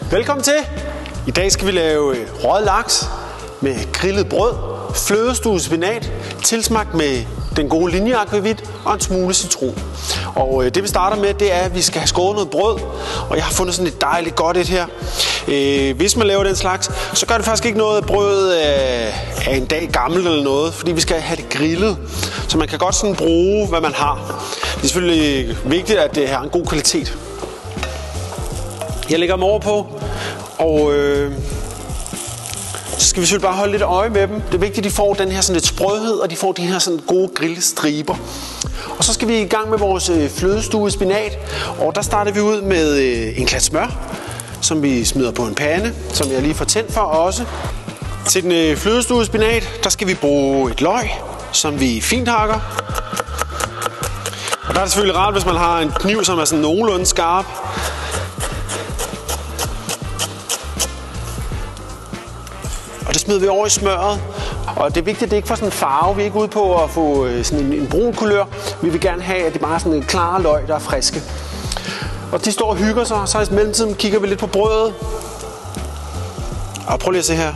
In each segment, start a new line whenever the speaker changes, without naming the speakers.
Velkommen til. I dag skal vi lave røget laks med grillet brød, flødestuvet spinat, tilsmagt med den gode linjeakvavit og en smule citron. Og det vi starter med, det er, at vi skal have skåret noget brød, og jeg har fundet sådan et dejligt godt et her. Hvis man laver den slags, så gør det faktisk ikke noget, at brødet er en dag gammel eller noget, fordi vi skal have det grillet, så man kan godt sådan bruge, hvad man har. Det er selvfølgelig vigtigt, at det har en god kvalitet. Jeg lægger dem over på, og så skal vi selvfølgelig bare holde lidt øje med dem. Det er vigtigt, at de får den her sådan lidt sprødhed, og de får de her sådan gode grillestriber. Og så skal vi i gang med vores flødestuede spinat, og der starter vi ud med en klat smør, som vi smider på en pande, som jeg lige får tændt for også. Til den flødestuede spinat, der skal vi bruge et løg, som vi fint hakker. Og der er det selvfølgelig rart, hvis man har en kniv, som er sådan nogenlunde skarp. Og det smider vi over i smøret. Og det er vigtigt, at det ikke får sådan en farve. Vi er ikke ude på at få sådan en brun kulør. Vi vil gerne have, at det bare er sådan en klare løg, der er friske. Og de står og hygger sig. Så i mellemtiden kigger vi lidt på brødet. Og prøv lige at se her.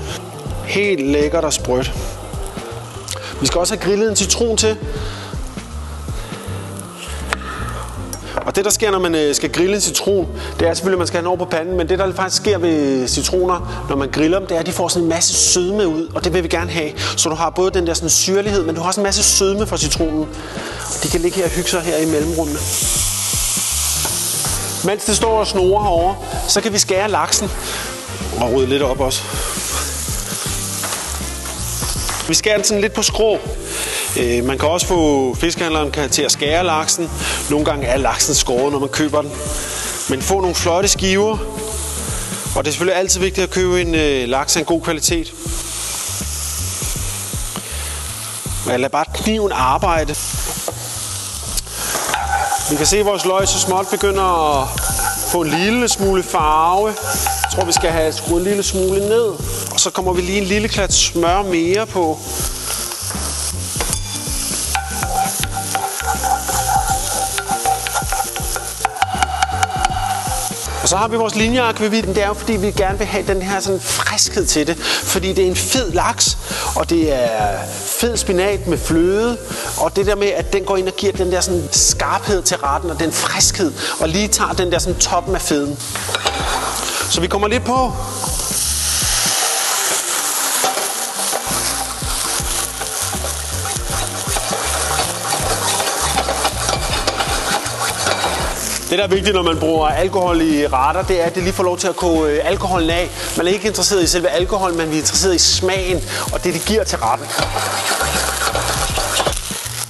Helt lækkert og sprødt. Vi skal også have grillet en citron til. Og det, der sker, når man skal grille en citron, det er selvfølgelig, at man skal have den over på panden, men det, der faktisk sker ved citroner, når man griller dem, det er, at de får sådan en masse sødme ud, og det vil vi gerne have. Så du har både den der sådan syrlighed, men du har også en masse sødme fra citronen. Og de kan ligge her og hygge sig her i mellemrummene. Mens det står og snorer herovre, så kan vi skære laksen og rydde lidt op også. Vi skærer den sådan lidt på skrå. Man kan også få fiskehandleren til at skære laksen. Nogle gange er laksen skåret, når man køber den. Men få nogle flotte skiver. Og det er selvfølgelig altid vigtigt at købe en laks af en god kvalitet. Men lad bare kniven arbejde. Vi kan se, at vores løg så småt begynder at få en lille smule farve. Jeg tror, vi skal have skruet en lille smule ned. Og så kommer vi lige en lille klat smør mere på. Og så har vi vores linjeakvavit. Det er jo fordi, vi gerne vil have den her sådan friskhed til det. Fordi det er en fed laks, og det er fed spinat med fløde. Og det der med, at den går ind og giver den der sådan skarphed til retten, og den friskhed. Og lige tager den der sådan toppen af feden. Så vi kommer lidt på. Det, der er vigtigt, når man bruger alkohol i retter, det er, at det lige får lov til at koge alkoholen af. Man er ikke interesseret i selve alkohol, men vi er interesseret i smagen og det giver til retten.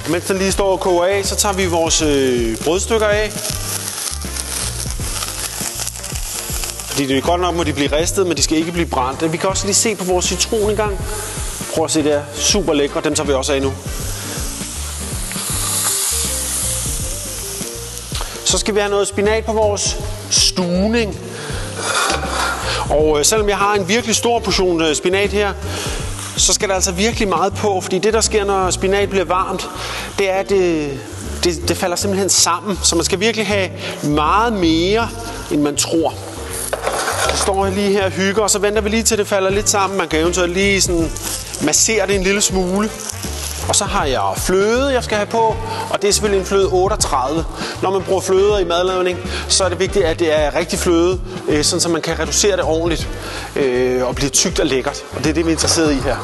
Mens den lige står og koger af, så tager vi vores brødstykker af. Fordi det er godt nok, må de blive ristet, men de skal ikke blive brændt. Vi kan også lige se på vores citron en gang. Prøv at se, det er super lækre. Dem tager vi også af nu. Så skal vi have noget spinat på vores stuvning. Og selvom jeg har en virkelig stor portion spinat her, så skal der altså virkelig meget på. Fordi det, der sker, når spinat bliver varmt, det er, at det falder simpelthen sammen. Så man skal virkelig have meget mere, end man tror. Så står jeg lige her og hygger, og så venter vi lige til det falder lidt sammen. Man kan eventuelt lige sådan massere det en lille smule. Og så har jeg fløde, jeg skal have på, og det er selvfølgelig en fløde 38. Når man bruger fløder i madlavning, så er det vigtigt, at det er rigtig fløde, sådan så man kan reducere det ordentligt og blive tykt og lækkert. Og det er det, vi er interesseret i her.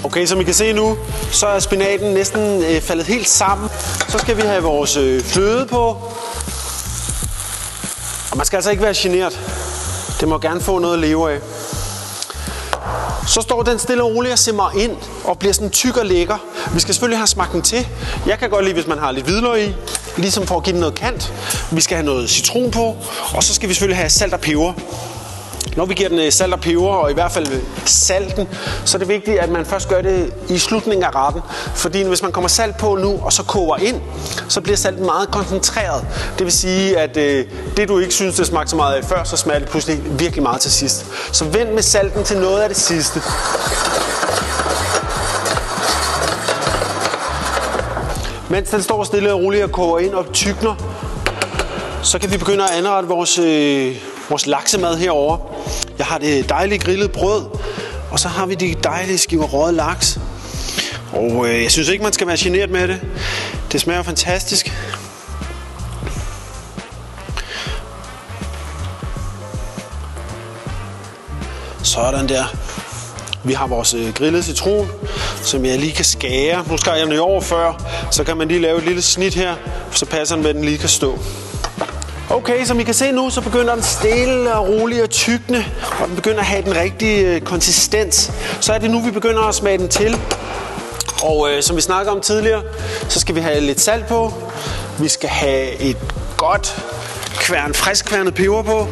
Okay, som I kan se nu, så er spinaten næsten faldet helt sammen. Så skal vi have vores fløde på. Og man skal altså ikke være genert. Det må gerne få noget at leve af. Så står den stille og roligt og simmer ind og bliver sådan tyk og lækker. Vi skal selvfølgelig have smagt den til. Jeg kan godt lide, hvis man har lidt hvidløg i, ligesom for at give den noget kant. Vi skal have noget citron på, og så skal vi selvfølgelig have salt og peber. Når vi giver den salt og peber, og i hvert fald salten, så er det vigtigt, at man først gør det i slutningen af retten. Fordi hvis man kommer salt på nu, og så koger ind, så bliver salten meget koncentreret. Det vil sige, at det du ikke synes, det smagte så meget af før, så smager det pludselig virkelig meget til sidst. Så vend med salten til noget af det sidste. Mens den står stille og roligt og koger ind og tykner, så kan vi begynde at anrette vores vores laksemad herovre. Jeg har det dejlige grillet brød, og så har vi de dejlige skiver røget laks. Og jeg synes ikke, man skal være generet med det. Det smager fantastisk. Sådan der. Vi har vores grillede citron, som jeg lige kan skære. Nu skar jeg den i over før, så kan man lige lave et lille snit her, så passer den med, at den lige kan stå. Okay, som I kan se nu, så begynder den stille og roligt at tykne, og den begynder at have den rigtige konsistens. Så er det nu, vi begynder at smage den til. Og som vi snakkede om tidligere, så skal vi have lidt salt på. Vi skal have et godt frisk-kværnet peber på.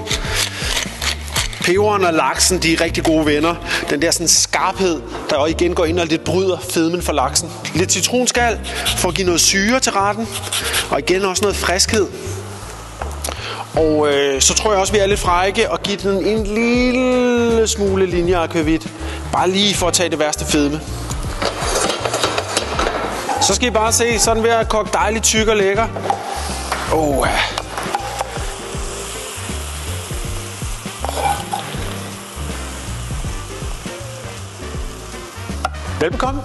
Peberen og laksen, de er rigtig gode venner. Den der sådan skarphed, der også igen går ind og lidt bryder fedmen for laksen. Lidt citronskal for at give noget syre til retten, og igen også noget friskhed. Og så tror jeg også, vi er lidt frække og give den en lille smule linje akvavit. Bare lige for at tage det værste fedme. Så skal I bare se, sådan ved at koge dejligt tyk og lækker. Velbekomme.